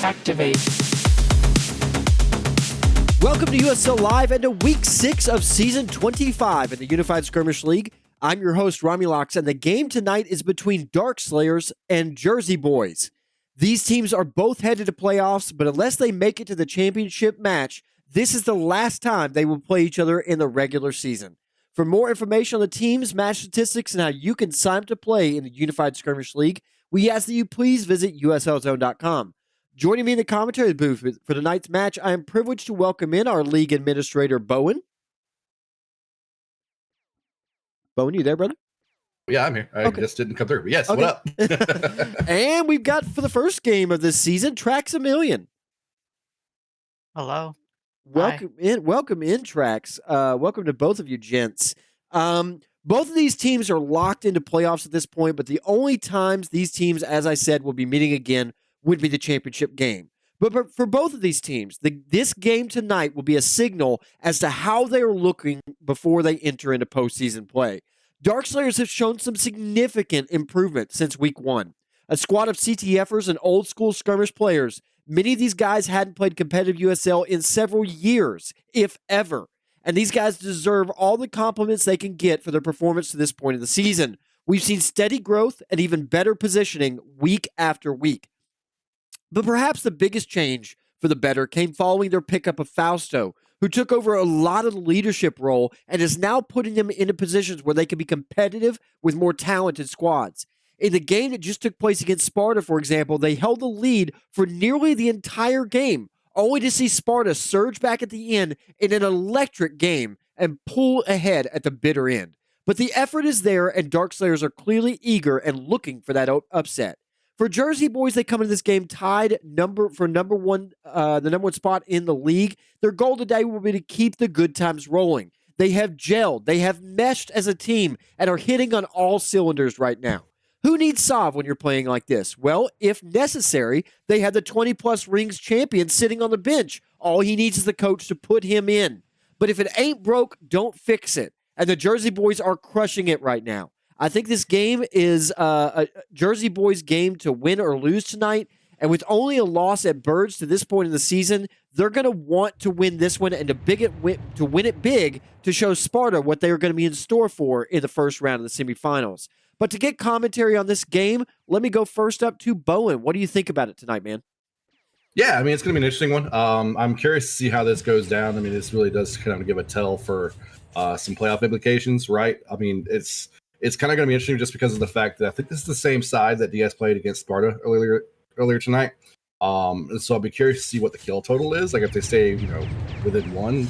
Activate. Welcome to USL Live and to Week 6 of Season 25 in the Unified Skirmish League. I'm your host, Romulocks, and the game tonight is between Darkslayers and Jersey Boys. These teams are both headed to playoffs, but unless they make it to the championship match, this is the last time they will play each other in the regular season. For more information on the teams, match statistics, and how you can sign up to play in the Unified Skirmish League, we ask that you please visit uslzone.com. Joining me in the commentary booth for tonight's match, I am privileged to welcome in our league administrator, Bowen. Bowen, you there, brother? Yeah, I'm here. I just didn't come through. But yes, Okay. What up? And we've got, for the first game of this season, Trax a Million. Hello. Welcome in, Trax. Welcome to both of you gents. Both of these teams are locked into playoffs at this point, but the only times these teams, as I said, will be meeting again would be the championship game. But for both of these teams, this game tonight will be a signal as to how they are looking before they enter into postseason play. Darkslayers have shown some significant improvement since week 1. A squad of CTFers and old school skirmish players, many of these guys hadn't played competitive USL in several years, if ever. And these guys deserve all the compliments they can get for their performance to this point of the season. We've seen steady growth and even better positioning week after week. But perhaps the biggest change for the better came following their pickup of Fausto, who took over a lot of the leadership role and is now putting them into positions where they can be competitive with more talented squads. In the game that just took place against Sparta, for example, they held the lead for nearly the entire game, only to see Sparta surge back at the end in an electric game and pull ahead at the bitter end. But the effort is there, and Darkslayers are clearly eager and looking for that upset. For Jersey Boys, they come into this game tied the number one spot in the league. Their goal today will be to keep the good times rolling. They have gelled, they have meshed as a team, and are hitting on all cylinders right now. Who needs Sav when you're playing like this? Well, if necessary, they have the 20-plus rings champion sitting on the bench. All he needs is the coach to put him in. But if it ain't broke, don't fix it. And the Jersey Boys are crushing it right now. I think this game is a Jersey Boys game to win or lose tonight. And with only a loss at Birds to this point in the season, they're going to want to win this one and to win it big to show Sparta what they are going to be in store for in the first round of the semifinals. But to get commentary on this game, let me go first up to Bowen. What do you think about it tonight, man? Yeah, I mean, it's going to be an interesting one. I'm curious to see how this goes down. I mean, this really does kind of give a tell for some playoff implications, right? I mean, it's kind of going to be interesting just because of the fact that I think this is the same side that DS played against Sparta earlier tonight. And so I'll be curious to see what the kill total is. Like if they stay, within one,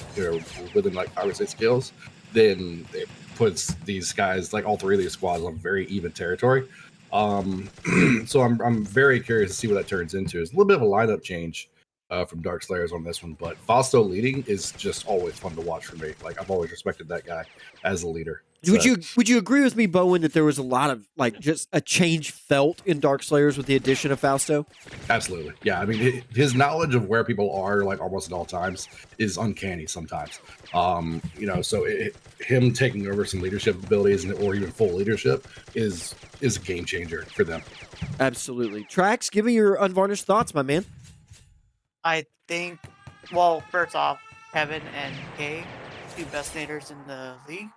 within like 5 or 6 kills, then it puts these guys, like all three of these squads, on very even territory. So I'm very curious to see what that turns into. It's a little bit of a lineup change from Darkslayers on this one, but Fausto leading is just always fun to watch for me. Like I've always respected that guy as a leader. So, would you agree with me, Bowen, that there was a lot of just a change felt in Darkslayers with the addition of Fausto? Absolutely, yeah. I mean, his knowledge of where people are, like almost at all times, is uncanny sometimes. So him taking over some leadership abilities or even full leadership is a game changer for them. Absolutely, Trax, give me your unvarnished thoughts, my man. I think, well, first off, Kevin and Kay, 2 best naders in the league,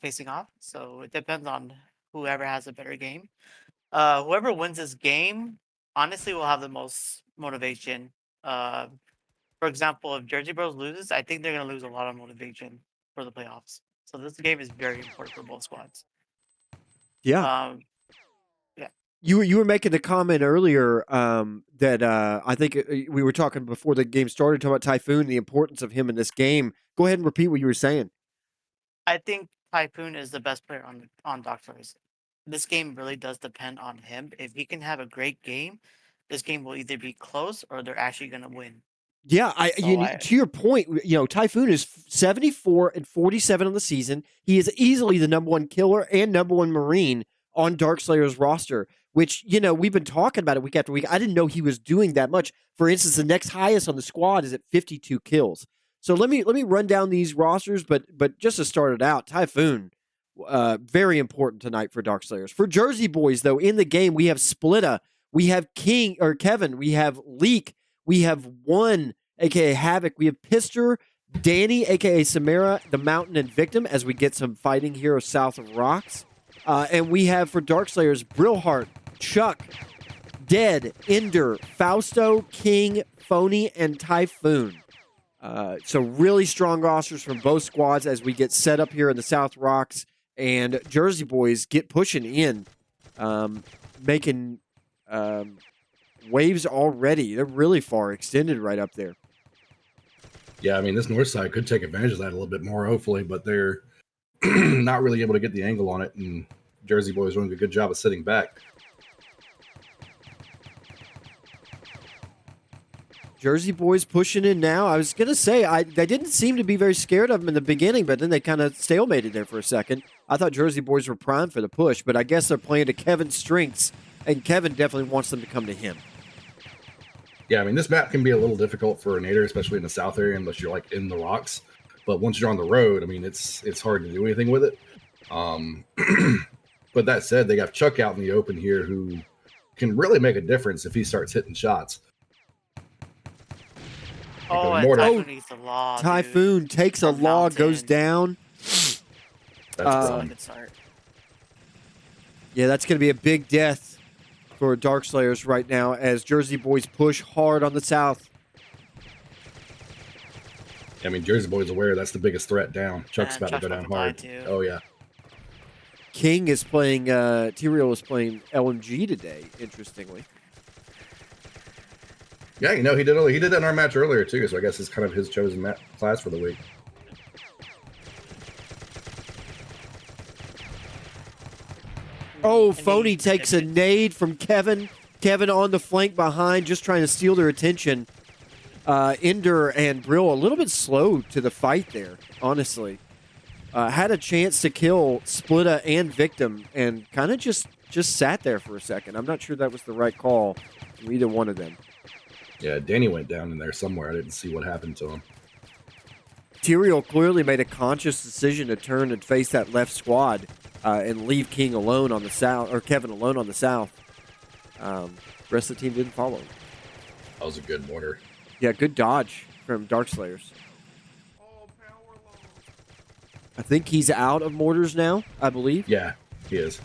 facing off. So it depends on whoever has a better game. Whoever wins this game, honestly, will have the most motivation. For example, if Jersey Bros loses, I think they're going to lose a lot of motivation for the playoffs. So this game is very important for both squads. Yeah. You were making the comment earlier that I think we were talking before the game started, talking about Typhoon, the importance of him in this game. Go ahead and repeat what you were saying. I think Typhoon is the best player on Darkslayers. This game really does depend on him. If he can have a great game, this game will either be close or they're actually going to win. Yeah, to your point, Typhoon is 74-47 on the season. He is easily the #1 killer and #1 Marine on Darkslayers roster, which, we've been talking about it week after week. I didn't know he was doing that much. For instance, the next highest on the squad is at 52 kills. So let me run down these rosters, but just to start it out, Typhoon, very important tonight for Darkslayers. For Jersey Boys, though, in the game, we have Splitta, we have Kevin, we have Leak, We have one, aka Havoc. We have Pister, Danny, aka Samara, the Mountain, and Victim, as we get some fighting here south of Rocks. And we have for Darkslayers, Brillheart, Chuck, Dead, Ender, Fausto, King, Phony, and Typhoon. So really strong rosters from both squads as we get set up here in the South Rocks, and Jersey Boys get pushing in, making waves already. They're really far extended right up there. Yeah, I mean, this north side could take advantage of that a little bit more, hopefully, but they're not really able to get the angle on it, and Jersey Boys doing a good job of sitting back. Jersey Boys pushing in now. I was going to say, they didn't seem to be very scared of them in the beginning, but then they kind of stalemated there for a second. I thought Jersey Boys were primed for the push, but I guess they're playing to Kevin's strengths, and Kevin definitely wants them to come to him. Yeah, I mean, this map can be a little difficult for a nader, especially in the south area, unless you're like in the rocks. But once you're on the road, I mean, it's hard to do anything with it. But that said, they got Chuck out in the open here who can really make a difference if he starts hitting shots. Oh, and Typhoon needs a log. Typhoon takes a log, goes down. That's a good start. Yeah, that's going to be a big death for Darkslayers right now as Jersey Boys push hard on the south. I mean, Jersey Boys aware that's the biggest threat down. Chuck's about to go down hard. Oh, yeah. King is playing, Tyrael is playing LMG today, interestingly. Yeah, you know, he did that in our match earlier, too, so I guess it's kind of his chosen class for the week. Oh, Phony takes a nade from Kevin. Kevin on the flank behind, just trying to steal their attention. Ender and Brill a little bit slow to the fight there, honestly. Had a chance to kill Splitta and Victim and kind of just sat there for a second. I'm not sure that was the right call from either one of them. Yeah, Danny went down in there somewhere. I didn't see what happened to him. Tyrael clearly made a conscious decision to turn and face that left squad and leave King alone on the south, or Kevin alone on the south. The rest of the team didn't follow. That was a good mortar. Yeah, good dodge from Darkslayers. I think he's out of mortars now, I believe. Yeah, he is.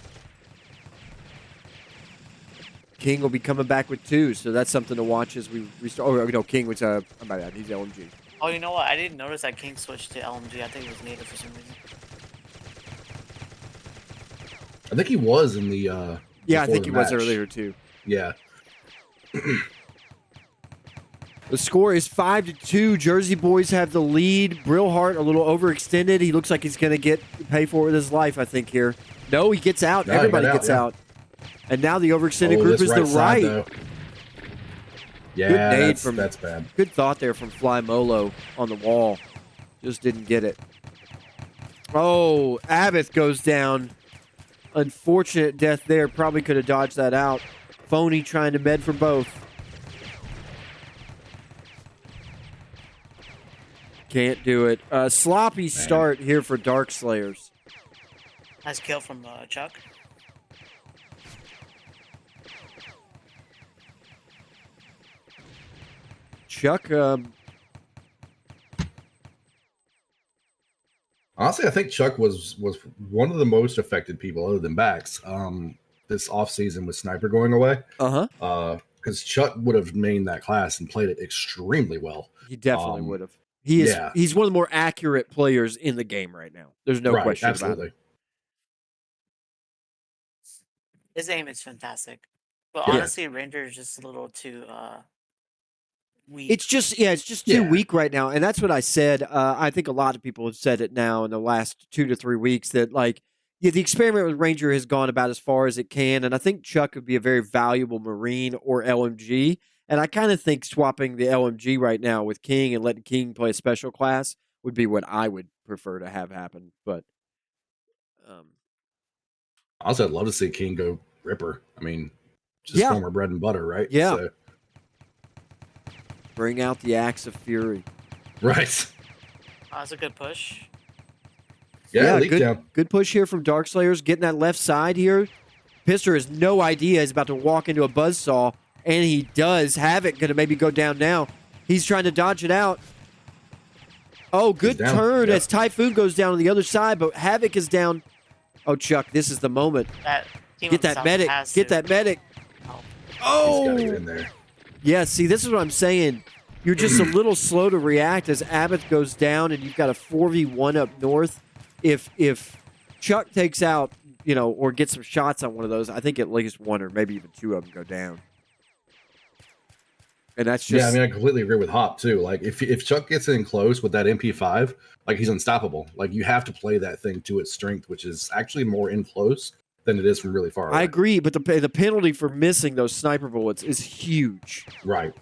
King will be coming back with 2, so that's something to watch as we restart. Oh, no, King was, my bad, he's LMG. Oh, you know what? I didn't notice that King switched to LMG. I think it was native for some reason. I think he was in the, yeah, I think he was earlier, too. Yeah. The score is 5-2. Jersey Boys have the lead. Brillheart a little overextended. He looks like he's going to pay for it with his life, I think, here. No, he gets out. No, everybody gets out. And now the overextended group is the right. Yeah, good nade that's bad. Good thought there from Fly Molo on the wall. Just didn't get it. Oh, Abbott goes down. Unfortunate death there. Probably could have dodged that out. Phony trying to med for both. Can't do it. Sloppy start here for Darkslayers. Nice kill from Chuck. Chuck, honestly, I think Chuck was one of the most affected people other than Bax this offseason with Sniper going away. Because Chuck would have mained that class and played it extremely well. He definitely would have. He's one of the more accurate players in the game right now. There's no question about it. His aim is fantastic. But honestly, Ranger is just a little too weak. It's just too weak right now. And that's what I said. I think a lot of people have said it now in the last 2 to 3 weeks that, like, the experiment with Ranger has gone about as far as it can. And I think Chuck would be a very valuable Marine or LMG. And I kind of think swapping the LMG right now with King and letting King play a special class would be what I would prefer to have happen. But also, I'd love to see King go Ripper. I mean, just former bread and butter, right? Yeah. So. Bring out the Axe of Fury. Right. That's a good push. Yeah, good push here from Darkslayers. Getting that left side here. Pister has no idea. He's about to walk into a buzzsaw. And he does. Havoc going to maybe go down now. He's trying to dodge it out. Oh, good turn as Typhoon goes down on the other side, but Havoc is down. Oh, Chuck, this is the moment. Get that medic. Get that medic. Oh! He's got to get in there. Yeah, see, this is what I'm saying. You're just a little slow to react as Abbott goes down and you've got a 4v1 up north. If Chuck takes out, or gets some shots on one of those, I think at least one or maybe even two of them go down. And that's just... Yeah, I mean, I completely agree with Hop, too. Like, if Chuck gets in close with that MP5, like, he's unstoppable. Like, you have to play that thing to its strength, which is actually more in close than it is from really far away. I agree, but the penalty for missing those sniper bullets is huge. Right.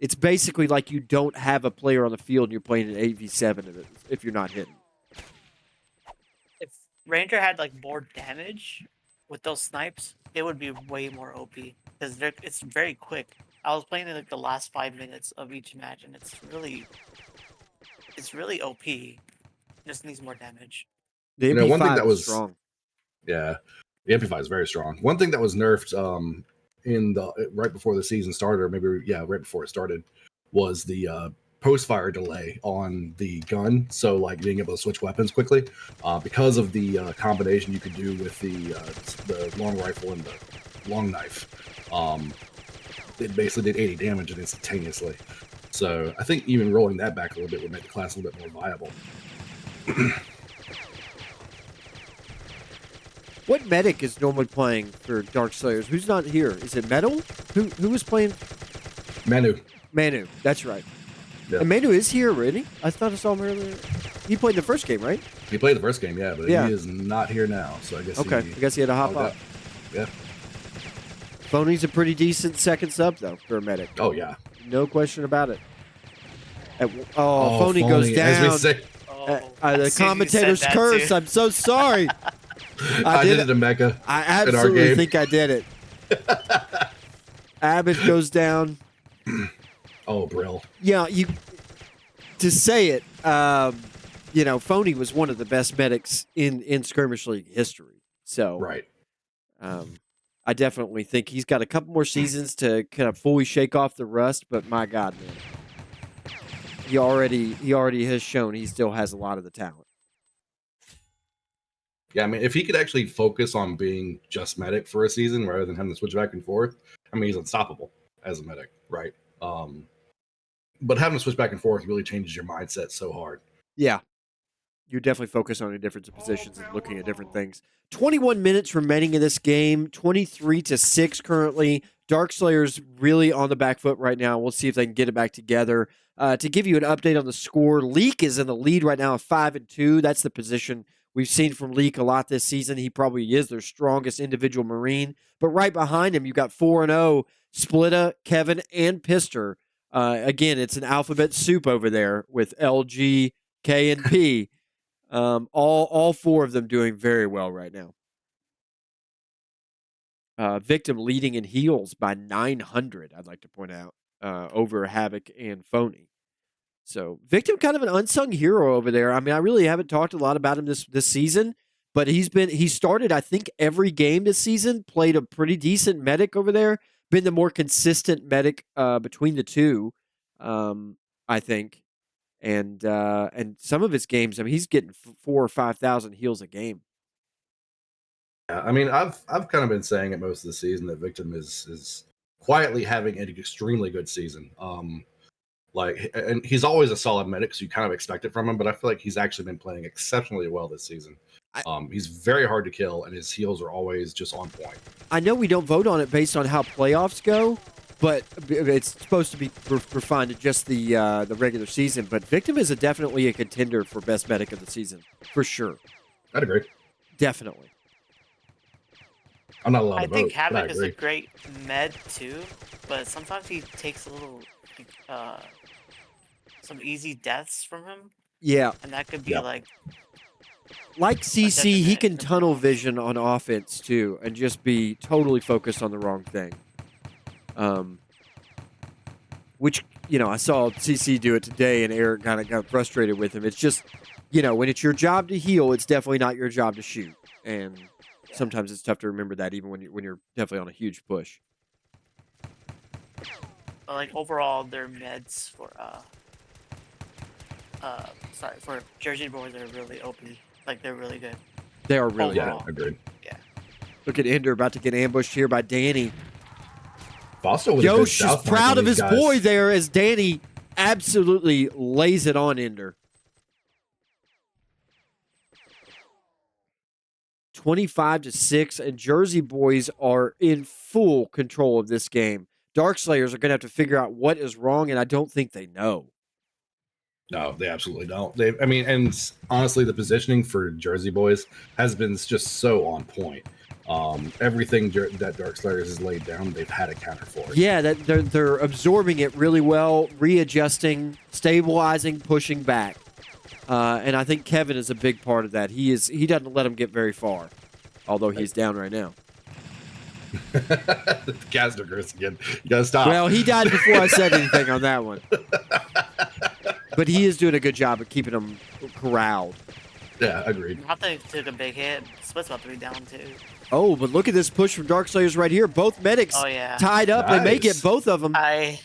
It's basically like you don't have a player on the field and you're playing an 8v7 if you're not hitting. If Ranger had, like, more damage with those snipes, it would be way more OP. Because it's very quick. I was playing in like the last 5 minutes of each match, and it's really OP. Just needs more damage. The MP5 one thing that was strong. Yeah, the MP5 is very strong. One thing that was nerfed right before the season started, or maybe right before it started, was the post-fire delay on the gun. So like being able to switch weapons quickly, because of the combination you could do with the long rifle and the long knife. It basically did 80 damage instantaneously. So I think even rolling that back a little bit would make the class a little bit more viable. What medic is normally playing for Darkslayers? Who's not here? Is it Metal? Who was playing? Manu, that's right. Yep. And Manu is here already? I thought I saw him earlier. He played the first game, right? He played the first game, yeah, but he is not here now. So I guess he had to hop up. Yeah. Phony's a pretty decent second sub, though, for a medic. Oh, yeah. No question about it. Phony goes down. As we say. The commentator's curse. I'm so sorry. I did it to Mecca. I absolutely think I did it. Abbott goes down. Oh, Brill. Yeah, to say it, Phony was one of the best medics in Skirmish League history. So, right. I definitely think he's got a couple more seasons to kind of fully shake off the rust. But my God, man, he already has shown he still has a lot of the talent. Yeah, I mean, if he could actually focus on being just medic for a season rather than having to switch back and forth, I mean, he's unstoppable as a medic, right? But having to switch back and forth really changes your mindset so hard. Yeah. You definitely focus on the difference of positions and looking at different things. 21 minutes remaining in this game, 23-6 currently. Darkslayers really on the back foot right now. We'll see if they can get it back together. To give you an update on the score, Leak is in the lead right now of 5-2. That's the position we've seen from Leak a lot this season. He probably is their strongest individual Marine. But right behind him, you've got 4-0, Splitta, Kevin, and Pister. Again, it's an alphabet soup over there with LG, K, and P. All four of them doing very well right now. Victim leading in heals by 900, I'd like to point out, over Havoc and Phony. So Victim kind of an unsung hero over there. I mean, I really haven't talked a lot about him this season, but he started, I think, every game this season, played a pretty decent medic over there, been the more consistent medic between the two, I think. And some of his games, I mean, he's getting 4,000 or 5,000 heals a game. Yeah, I mean, I've kind of been saying it most of the season that Victim is quietly having an extremely good season. And he's always a solid medic, so you kind of expect it from him. But I feel like he's actually been playing exceptionally well this season. He's very hard to kill, and his heals are always just on point. I know we don't vote on it based on how playoffs go, but it's supposed to be refined to just the regular season. But Victim is definitely a contender for best medic of the season, for sure. I'd agree. Definitely. I'm not allowed to vote. I think Havoc is a great med too, but sometimes he takes a little some easy deaths from him. Yeah. And that could be like CC, he can tunnel vision on offense too and just be totally focused on the wrong thing. Which, I saw CC do it today and Eric kind of got frustrated with him. It's just, when it's your job to heal, it's definitely not your job to shoot. And sometimes it's tough to remember that even when you're definitely on a huge push. But, like, overall, their meds for for Jersey Boys are really OP. Like, they're really good. They are really Yeah, Overall. agreed. Yeah. Look at Ender about to get ambushed here by Danny. Fausto with a good Yosh is south flank proud on of these his guys. boy there as Danny absolutely lays it on Ender. 25-6, and Jersey Boys are in full control of this game. Darkslayers are going to have to figure out what is wrong, and I don't think they know. No, they absolutely don't. And honestly, the positioning for Jersey Boys has been just so on point. Everything that Darkslayers has laid down, they've had a counter for it. Yeah, that they're absorbing it really well, readjusting, stabilizing, pushing back. And I think Kevin is a big part of that. He doesn't let him get very far, although he's down right now. Gazdor curse again. You gotta stop. Well, he died before I said anything on that one. But he is doing a good job of keeping them corralled. Yeah, agreed. Hopta took a big hit. Split's about to be down too. Oh, but look at this push from Darkslayers right here. Both medics Oh yeah. tied up. They may get Nice. both of them. I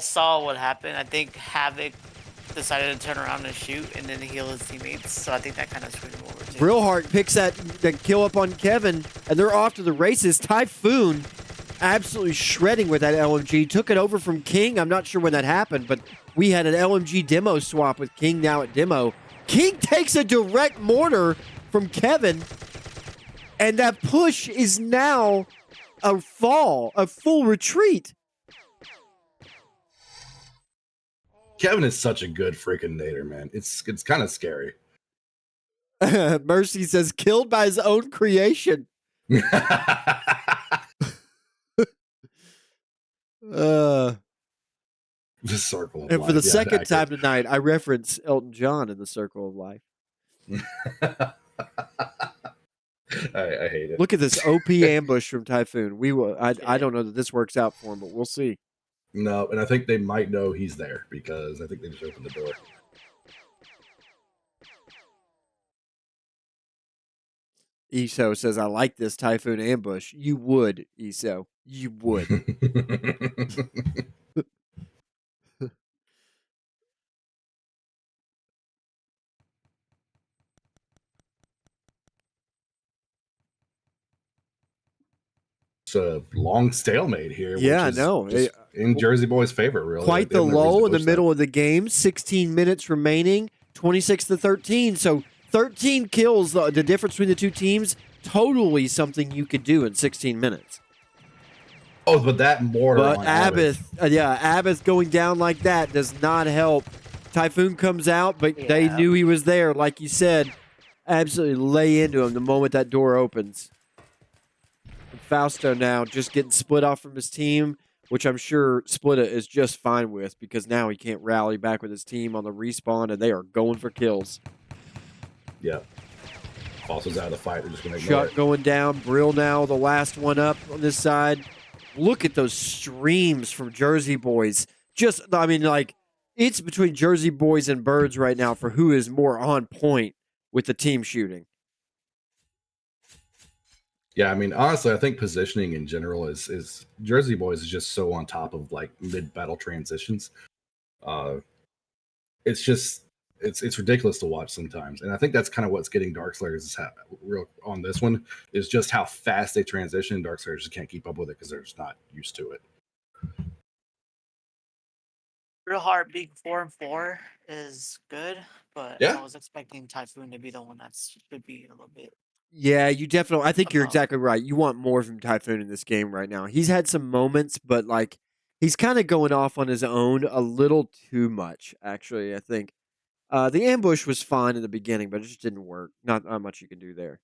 saw what happened. I think Havoc decided to turn around and shoot and then heal his teammates. So I think that kind of screwed him over too. Brillheart picks that kill up on Kevin, and they're off to the races. Typhoon absolutely shredding with that LMG. Took it over from King. I'm not sure when that happened, but we had an LMG demo swap with King now at demo. King takes a direct mortar from Kevin, and that push is now a full retreat. Kevin is such a good freaking nader, man. It's kind of scary. Mercy says, killed by his own creation. The circle of And life. for the Yeah, second accurate. time tonight, I reference Elton John in the Circle of Life. I hate it. Look at this OP ambush from Typhoon. I don't know that this works out for him, but we'll see. No, and I think they might know he's there because I think they just opened the door. ESO says, I like this Typhoon ambush. You would, ESO. You would. It's a long stalemate here. Yeah, which is I know. just in Jersey Boys' favor, really. Quite They the have no reason lull to in the push middle that. of the game. 16 minutes remaining. 26-13. So 13 kills. The difference between the two teams, totally something you could do in 16 minutes. Oh, but that mortar But on Abath, Abath going down like that does not help. Typhoon comes out, but they Yeah. knew he was there, like you said. Absolutely lay into him the moment that door opens. And Fausto now just getting split off from his team, which I'm sure Splitta is just fine with because now he can't rally back with his team on the respawn, and they are going for kills. Yeah. Fossil's out of the fight. We're just going to ignore Chuck it. going down. Brill now the last one up on this side. Look at those streams from Jersey Boys. It's between Jersey Boys and Birds right now for who is more on point with the team shooting. Yeah, I mean, honestly, I think positioning in general is Jersey Boys is just so on top of like mid-battle transitions. It's just it's ridiculous to watch sometimes, and I think that's kind of what's getting Darkslayers real on this one is just how fast they transition. Darkslayers just can't keep up with it because they're just not used to it. Real hard being 4-4 is good, but Yeah. I was expecting Typhoon to be the one that should be a little bit. Yeah, you definitely. I think you're Uh-huh. exactly right. You want more from Typhoon in this game right now. He's had some moments, but like he's kind of going off on his own a little too much. Actually, I think the ambush was fine in the beginning, but it just didn't work. Not much you can do there.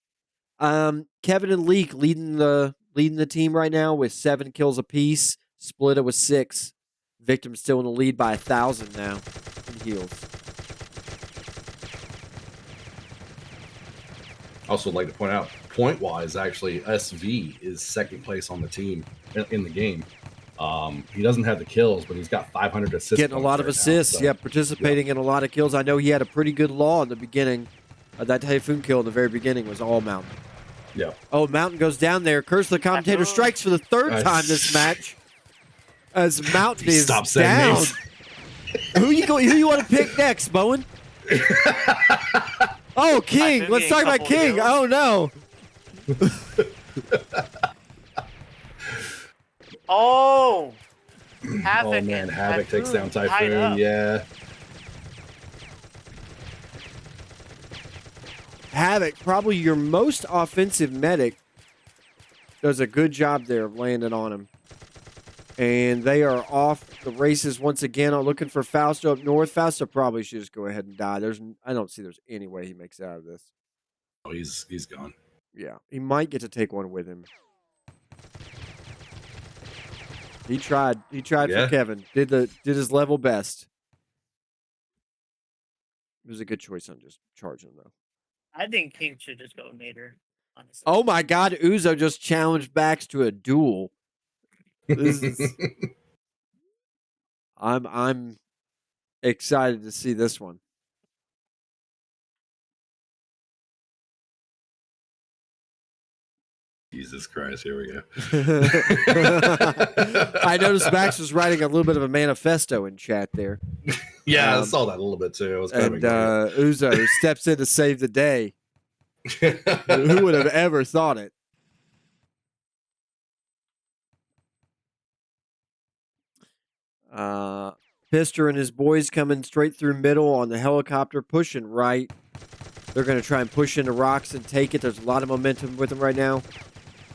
Kevin and Leak leading the team right now with 7 kills apiece. Splitta with 6. Victim still in the lead by 1,000 now in heals. Also, like to point out, point-wise, actually, SV is second place on the team in the game. He doesn't have the kills, but he's got 500 assists. Getting a lot of assists. Yep, participating in a lot of kills. I know he had a pretty good law in the beginning. That Typhoon kill in the very beginning was all Mountain. Yeah. Oh, Mountain goes down there. Curse of the Commentator Typhoon. strikes for the third Nice. time this match. As Mountain is Stop saying down. names. Who you want to pick next, Bowen? Oh, King. maybe Let's a talk about couple King. kills. Oh, no. Oh, Oh Havoc man, and Havoc takes down tied Typhoon. up. Yeah. Havoc, probably your most offensive medic, does a good job there of landing on him. And they are off the races once again. I'm looking for Fausto up north. Fausto probably should just go ahead and die. I don't see there's any way he makes it out of this. Oh, he's gone. Yeah, he might get to take one with him. He tried. He tried Yeah. for Kevin. Did his level best. It was a good choice on just charging though. I think King should just go Nader, honestly. Oh my God! Uzo just challenged Bax to a duel. This is. I'm excited to see this one. Jesus Christ, here we go. I noticed Max was writing a little bit of a manifesto in chat there. Yeah, I saw that a little bit too. I was kind And of Uzo steps in to save the day. Who would have ever thought it? Pister and his boys coming straight through middle on the helicopter, pushing right. They're going to try and push into rocks and take it. There's a lot of momentum with them right now.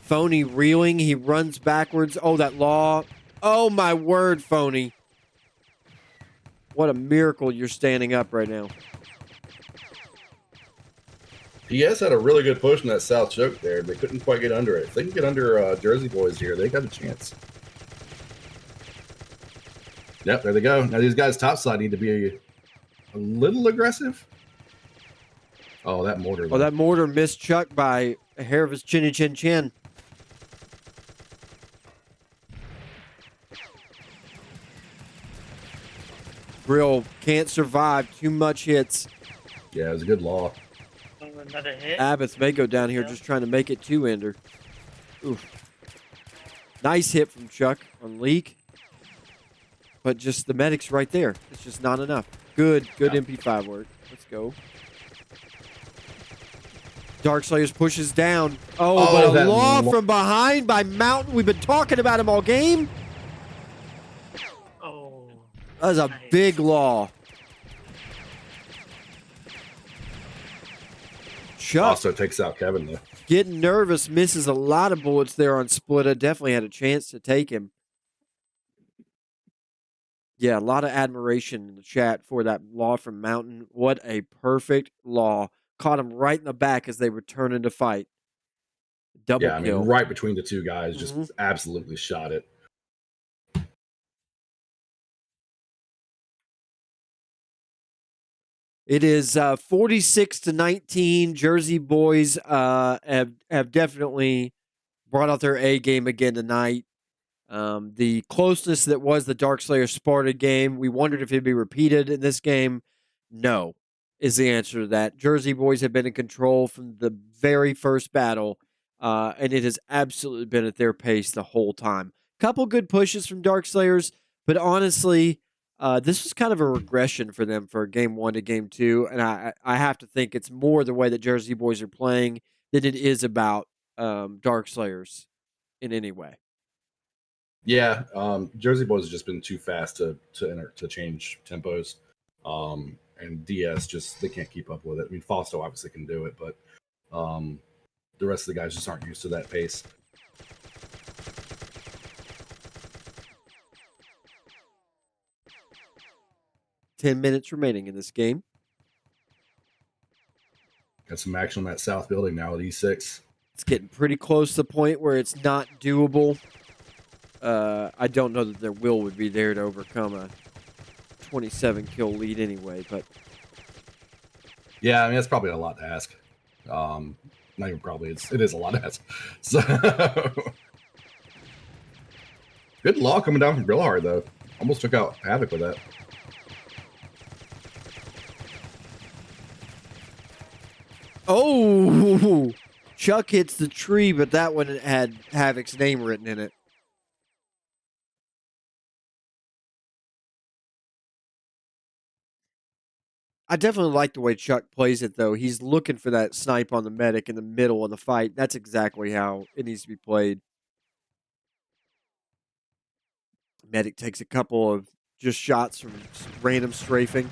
Phony reeling. He runs backwards. Oh, that law. Oh, my word, Phony. What a miracle you're standing up right now. He has had a really good push in that south choke there. They couldn't quite get under it. If they can get under Jersey Boys here, they got a chance. Yep, there they go. Now these guys topside need to be a little aggressive. Oh, that mortar. Oh, that mortar missed Chuck by a hair of his chinny chin chin. Grill can't survive. Too much hits. Yeah, it was a good law. Another hit. Abbott may go down here just trying to make it two ender. Oof. Nice hit from Chuck on Leak. But just the medic's right there. It's just not enough. Good MP5 work. Let's go. Darkslayers pushes down. Oh, but a law from behind by Mountain. We've been talking about him all game. Oh. That was a big law. Chuck Also takes out Kevin though. getting nervous, misses a lot of bullets there on Splitta. Definitely had a chance to take him. Yeah, a lot of admiration in the chat for that law from Mountain. What a perfect law. Caught him right in the back as they were turning to fight. Double Yeah, I kill. mean, right between the two guys, just absolutely shot it. It is 46-19. Jersey Boys have definitely brought out their A game again tonight. The closeness that was the Darkslayer Sparta game, we wondered if it'd be repeated in this game. No, is the answer to that. Jersey Boys have been in control from the very first battle, and it has absolutely been at their pace the whole time. Couple good pushes from Darkslayers, but honestly, this was kind of a regression for them for game 1 to game 2, and I have to think it's more the way that Jersey Boys are playing than it is about Darkslayers in any way. Yeah, Jersey Boys has just been too fast to change tempos, and DS just they can't keep up with it. I mean, Fausto obviously can do it, but the rest of the guys just aren't used to that pace. Ten minutes remaining in this game. Got some action on that south building now at E6. It's getting pretty close to the point where it's not doable. I don't know that their will would be there to overcome a 27 kill lead anyway, but yeah, I mean that's probably a lot to ask. Not even probably, it is a lot to ask. So good law coming down from real hard though. Almost took out Havoc with that. oh, Chuck hits the tree, but that one had Havoc's name written in it. I definitely like the way Chuck plays it, though. He's looking for that snipe on the medic in the middle of the fight. That's exactly how it needs to be played. Medic takes a couple of just shots from random strafing.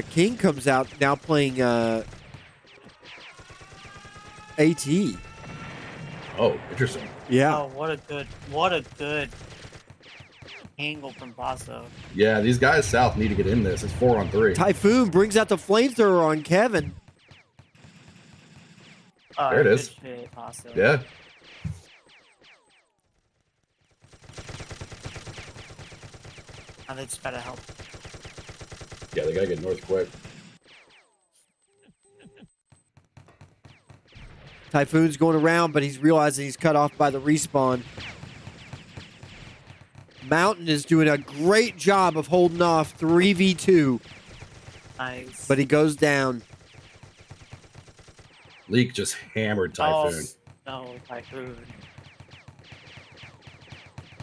King comes out now playing AT. Oh, interesting. Yeah. Oh, what a good angle from Basso. Yeah, these guys south need to get in this. It's 4-on-3. Typhoon brings out the flamethrower on Kevin. There it is. Good shit, Basso. Yeah. And they just gotta help. Yeah, they gotta get north quick. Typhoon's going around, but he's realizing he's cut off by the respawn. Mountain is doing a great job of holding off 3v2. Nice. But he goes down. Leak just hammered Typhoon. Oh, no, Typhoon.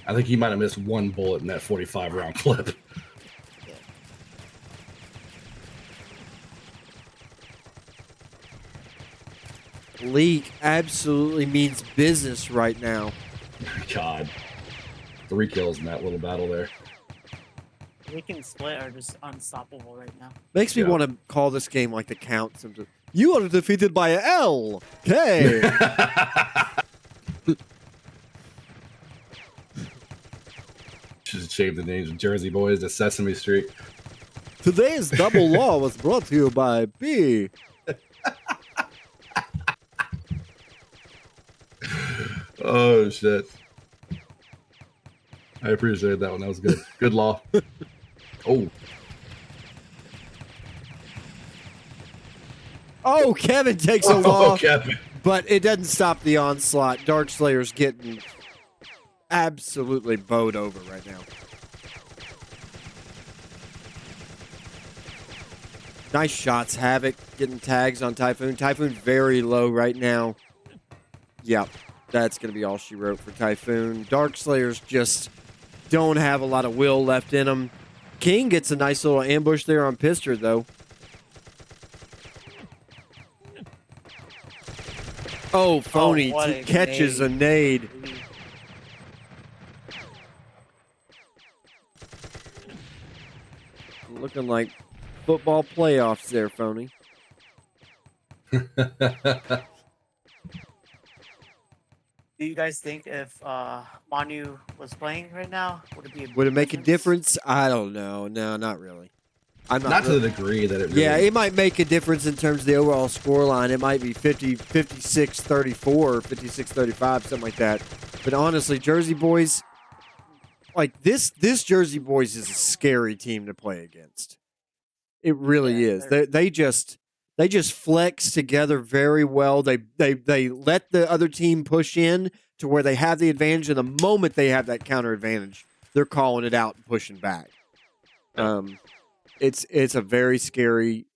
I think he might have missed one bullet in that 45 round clip. Leak absolutely means business right now. God. 3 kills in that little battle there. Leak and Split are just unstoppable right now. Makes me want to call this game like the Count. You are defeated by L. K. Should change the names of Jersey Boys to Sesame Street. Today's double law was brought to you by B. Oh, shit. I appreciate that one. That was good. Good law. Oh. Oh, Kevin takes a law, Kevin. but it doesn't stop the onslaught. Darkslayers getting absolutely bowed over right now. Nice shots, Havoc getting tags on Typhoon. Typhoon very low right now. Yep, that's going to be all she wrote for Typhoon. Darkslayers just don't have a lot of will left in them. King gets a nice little ambush there on Pister, though. Oh, Phony catches a nade. Looking like football playoffs there, Phony. Do you guys think if Manu was playing right now, would it make a difference? I don't know. No, not really. Not to the degree that it really... Yeah, it might make a difference in terms of the overall scoreline. It might be 56-34 or 56-35, something like that. But honestly, Jersey Boys, like this Jersey Boys is a scary team to play against. It really is. They just flex together very well. They let the other team push in to where they have the advantage, and the moment they have that counter advantage, they're calling it out and pushing back. It's a very scary.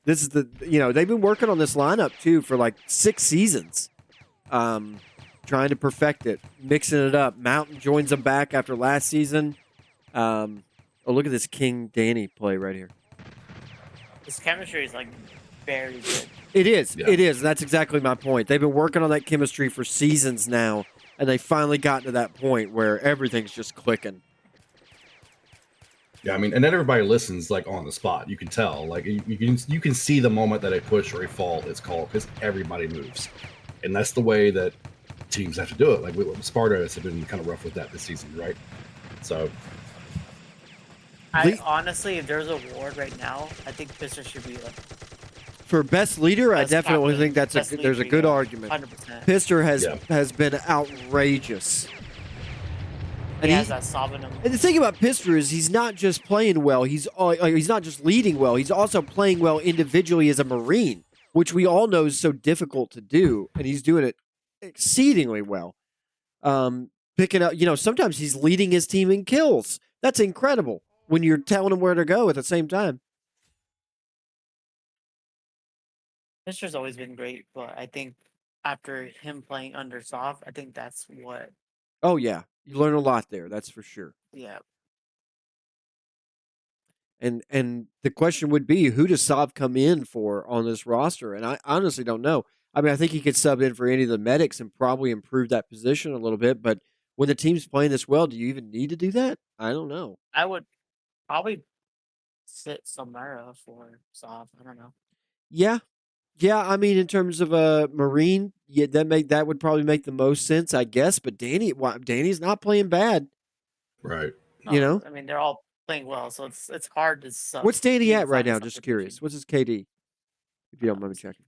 This is they've been working on this lineup too for like 6 seasons, trying to perfect it, mixing it up. Mountain joins them back after last season. Oh, look at this King Danny play right here. This chemistry is like very good. It is. Yeah. It is. That's exactly my point. They've been working on that chemistry for seasons now, and they finally got to that point where everything's just clicking. Yeah, I mean, and then everybody listens like on the spot. You can tell, like you can see the moment that a push or a fall is called because everybody moves, and that's the way that teams have to do it. Like Sparta have been kind of rough with that this season, right? So, honestly, if there's a award right now, I think Pister should be like for best leader. I definitely think there's a good argument. 100%. Pister has been outrageous. And he has that sob in him. And the thing about Pister is he's not just playing well. He's not just leading well. He's also playing well individually as a Marine, which we all know is so difficult to do, and he's doing it exceedingly well. Picking up, sometimes he's leading his team in kills. That's incredible when you're telling him where to go at the same time. Pister's always been great, but I think after him playing under soft, I think that's what. Oh yeah. You learn a lot there, that's for sure. Yeah. And the question would be, who does Saab come in for on this roster? And I honestly don't know. I mean, I think he could sub in for any of the medics and probably improve that position a little bit. But when the team's playing this well, do you even need to do that? I don't know. I would probably sit Samara for Soft. I don't know. Yeah. Yeah, I mean, in terms of a Marine, yeah, that would probably make the most sense, I guess. But Danny's not playing bad. Right. You know? I mean, they're all playing well, so it's hard to sub. What's Danny you need at to right find a now? Just substitution. curious. What's his KD? If you don't mind me checking.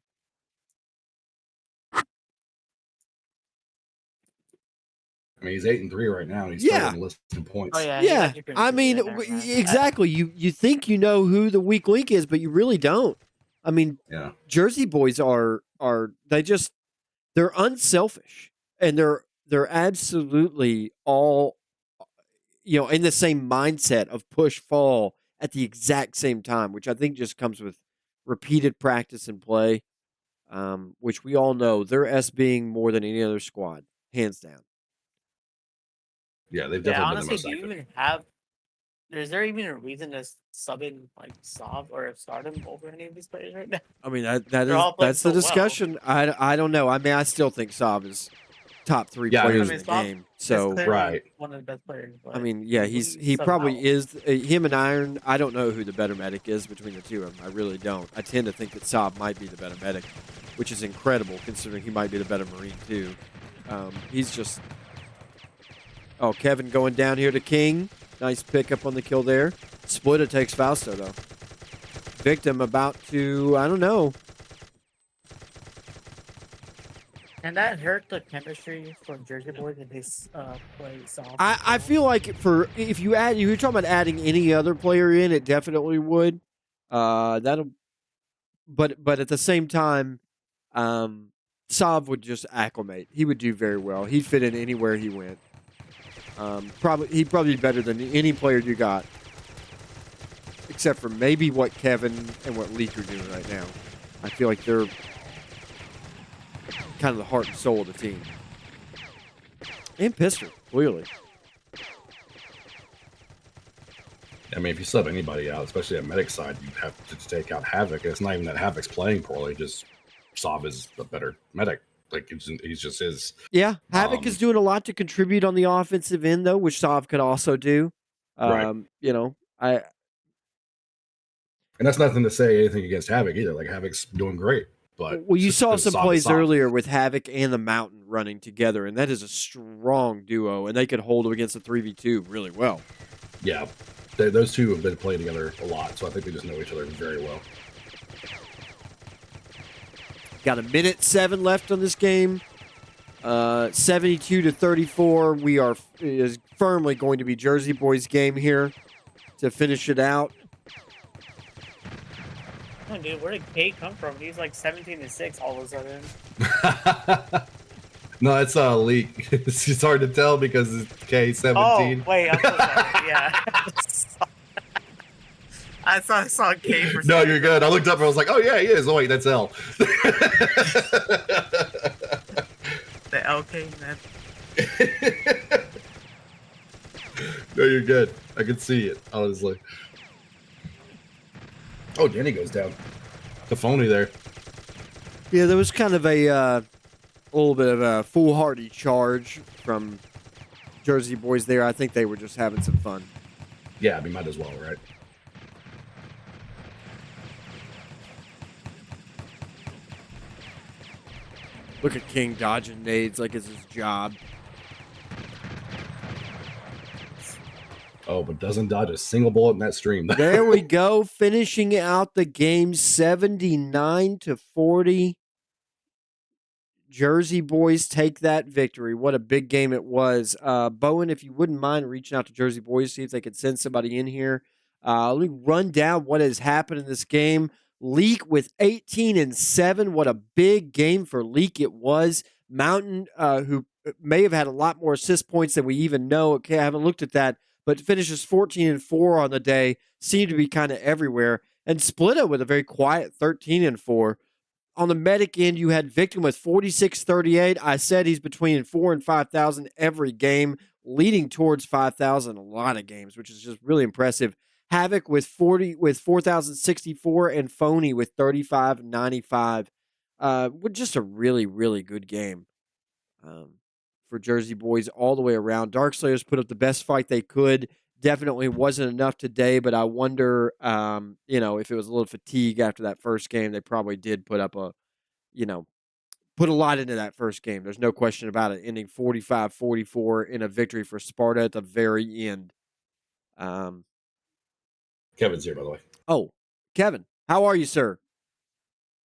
I mean, he's 8-3 right now. And he's Yeah. third on the list in points. Oh yeah, Yeah, you I mean, exactly. You think you know who the weak link is, but you really don't. I mean, Yeah. Jersey boys are they're unselfish, and they're absolutely all in the same mindset of push fall at the exact same time, which I think just comes with repeated practice and play, which we all know their S being more than any other squad, hands down. Yeah, they've definitely honestly, been the most do you active. even have? Is there even a reason to sub in like Saab or Stardom over any of these players right now? I mean, They're all playing that's the so well. discussion. I don't know. I mean, I still think Saab is top 3 Yeah, I players mean, in the Saab game. is So clearly Right. one of the best players. I but mean, yeah, we he sub probably out. is. Him and Iron, I don't know who the better medic is between the two of them. I really don't. I tend to think that Saab might be the better medic, which is incredible considering he might be the better Marine too. He's just. Oh, Kevin going down here to King. Nice pickup on the kill there. Splitta takes Fausto though. Victim about to, I don't know. And that hurt the chemistry for Jersey Boys if they play soft. I feel like if you were talking about adding any other player in, it definitely would. But at the same time, Saab would just acclimate. He would do very well. He'd fit in anywhere he went. He'd probably be better than any player you got, except for maybe what Kevin and what Leek are doing right now. I feel like they're kind of the heart and soul of the team. And Pistol, clearly. I mean, if you sub anybody out, especially at medic side, you have to take out Havoc. It's not even that Havoc's playing poorly; just Saab is a better medic. Like he's just his. Yeah, Havoc is doing a lot to contribute on the offensive end, though, which Saab could also do. Right. And that's nothing to say anything against Havoc either. Like Havoc's doing great, but you saw some plays Saab. earlier with Havoc and the Mountain running together, and that is a strong duo, and they could hold against a 3v2 really well. Yeah, those two have been playing together a lot, so I think they just know each other very well. Got 1:07 left on this game. 72-34. We is firmly going to be Jersey Boys' game here to finish it out. Oh, dude, where did K come from? He's like 17-6 all of a sudden. No, it's a leak. It's hard to tell because it's K17. Oh, wait, I'm so sorry. Yeah. I saw K for No, you're good. I looked up and I was like, oh, yeah, he is. Oh, wait, that's L. the LK, man. No, you're good. I can see it, honestly. Oh, Danny goes down. The phony there. Yeah, there was kind of a little bit of a foolhardy charge from Jersey Boys there. I think they were just having some fun. Yeah, I mean, might as well, right? Look at King dodging nades like it's his job. Oh, but doesn't dodge a single bullet in that stream. There we go, finishing out the game 79-40. Jersey Boys take that victory. What a big game it was. Bowen, if you wouldn't mind reaching out to Jersey Boys, see if they could send somebody in here. Let me run down what has happened in this game. Leek with 18-7. What a big game for Leek it was. Mountain, who may have had a lot more assist points than we even know. Okay, I haven't looked at that, but finishes 14-4 on the day. Seemed to be kind of everywhere. And Splitta with a very quiet 13-4. On the medic end, you had Victim with 46-38. I said he's between 4,000 and 5,000 every game, leading towards 5,000 a lot of games, which is just really impressive. Havoc with 4,064, and Phony with 3,595. Just a really, really good game for Jersey Boys all the way around. Darkslayers put up the best fight they could. Definitely wasn't enough today, but I wonder, if it was a little fatigue after that first game. They probably did put up put a lot into that first game. There's no question about it, ending 45-44 in a victory for Sparta at the very end. Kevin's here, by the way. Oh, Kevin, how are you, sir?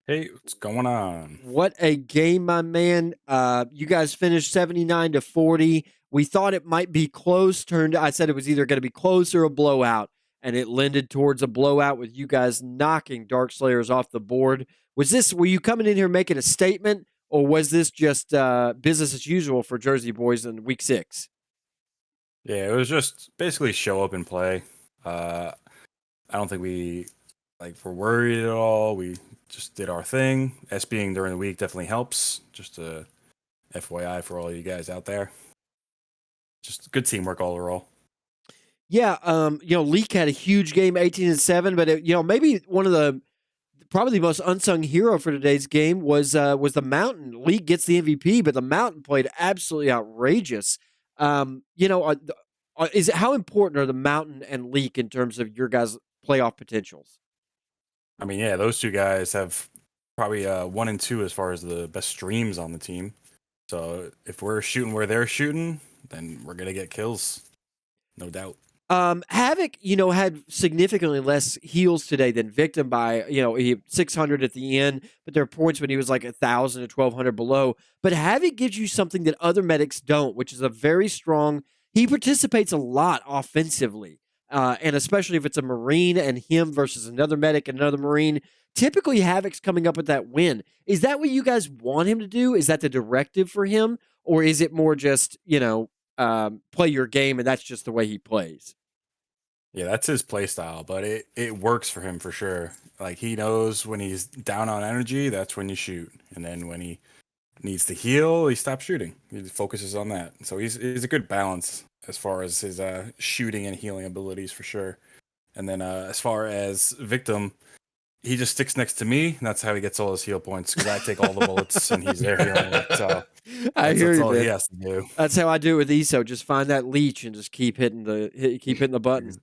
Hey, what's going on? What a game, my man. You guys finished 79-40. We thought it might be close. I said it was either going to be close or a blowout, and it lended towards a blowout with you guys knocking Darkslayers off the board. Were you coming in here making a statement, or was this just business as usual for Jersey Boys in week 6? Yeah, it was just basically show up and play. I don't think we were worried at all. We just did our thing. SBing during the week definitely helps. Just a FYI for all you guys out there. Just good teamwork all overall. Yeah, Leak had a huge game, 18-7, but maybe one of the probably the most unsung hero for today's game was the Mountain. Leak gets the MVP, but the Mountain played absolutely outrageous. How important are the Mountain and Leak in terms of your guys' playoff potentials? I mean, yeah, those two guys have probably 1 and 2 as far as the best streams on the team. So if we're shooting where they're shooting, then we're gonna get kills, no doubt. Havoc, had significantly less heals today than Victim by, he had 600 at the end, but there are points when he was like 1,000 to 1,200 below. But Havoc gives you something that other medics don't, which is a very strong. He participates a lot offensively, and especially if it's a Marine and him versus another medic and another Marine. Typically, Havoc's coming up with that win. Is that what you guys want him to do? Is that the directive for him, or is it more just play your game and that's just the way he plays? Yeah, that's his play style, but it works for him for sure. Like, he knows when he's down on energy, that's when you shoot. And then when he needs to heal, he stops shooting. He focuses on that. So he's a good balance as far as his shooting and healing abilities for sure. And then as far as Victim, he just sticks next to me, and that's how he gets all his heal points, because I take all the bullets and he's there healing it. So that's all he has to do. That's how I do it with ESO. Just find that leech and just keep hitting the button.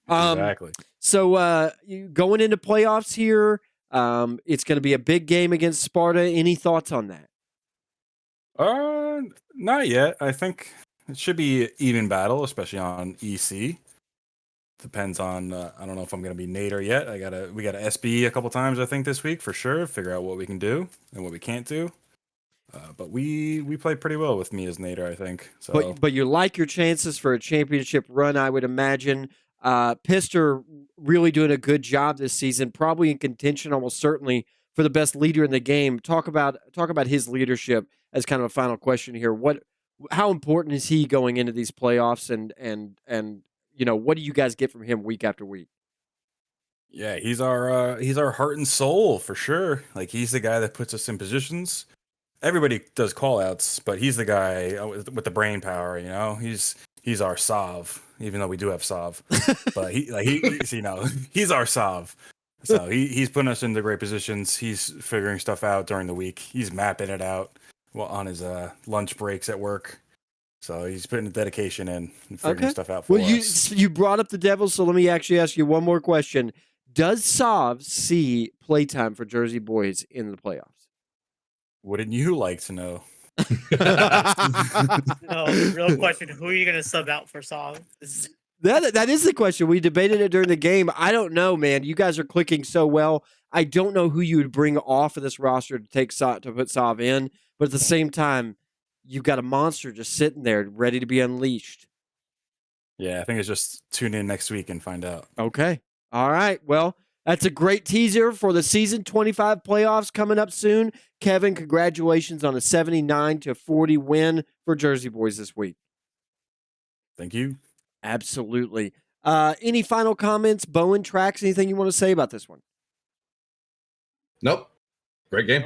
Exactly. So going into playoffs here, it's going to be a big game against Sparta. Any thoughts on that? Not yet. I think it should be an even battle, especially on EC. Depends on I don't know if I'm gonna be Nader yet. We gotta SB a couple times, I think, this week for sure. Figure out what we can do and what we can't do. But we play pretty well with me as Nader, I think. So, but you like your chances for a championship run, I would imagine. Pister really doing a good job this season, probably in contention, almost certainly for the best leader in the game. Talk about his leadership as kind of a final question here. How important is he going into these playoffs, and what do you guys get from him week after week? Yeah, he's our heart and soul for sure. Like, he's the guy that puts us in positions. Everybody does call outs, but he's the guy with the brain power, He's our Sov, even though we do have Sov. But he's our Sov. So he's putting us into great positions. He's figuring stuff out during the week. He's mapping it out on his lunch breaks at work. So he's putting the dedication in and figuring stuff out for us. You brought up the Devils, so let me actually ask you one more question. Does Sov see playtime for Jersey Boys in the playoffs? Wouldn't you like to know? No, real question. Who are you going to sub out for Sov? That is the question. We debated it during the game. I don't know, man. You guys are clicking so well. I don't know who you would bring off of this roster to put Sov in, but at the same time, you've got a monster just sitting there ready to be unleashed. Yeah, I think it's just tune in next week and find out. Okay. All right. Well, that's a great teaser for the season 25 playoffs coming up soon. Kevin, congratulations on a 79-40 win for Jersey Boys this week. Thank you. Absolutely. Any final comments, Bowen, Trax, anything you want to say about this one? Nope. Great game.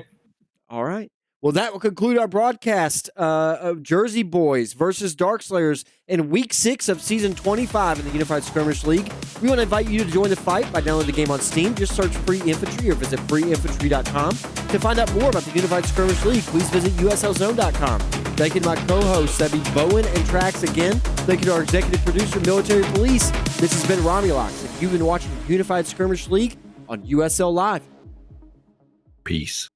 All right. Well, that will conclude our broadcast of Jersey Boys versus Darkslayers in Week 6 of Season 25 in the Unified Skirmish League. We want to invite you to join the fight by downloading the game on Steam. Just search Free Infantry or visit freeinfantry.com. To find out more about the Unified Skirmish League, please visit uslzone.com. Thank you to my co-hosts, that'd be Bowen and Trax again. Thank you to our executive producer, Military Police. This has been Romulocks, and you've been watching the Unified Skirmish League on USL Live. Peace.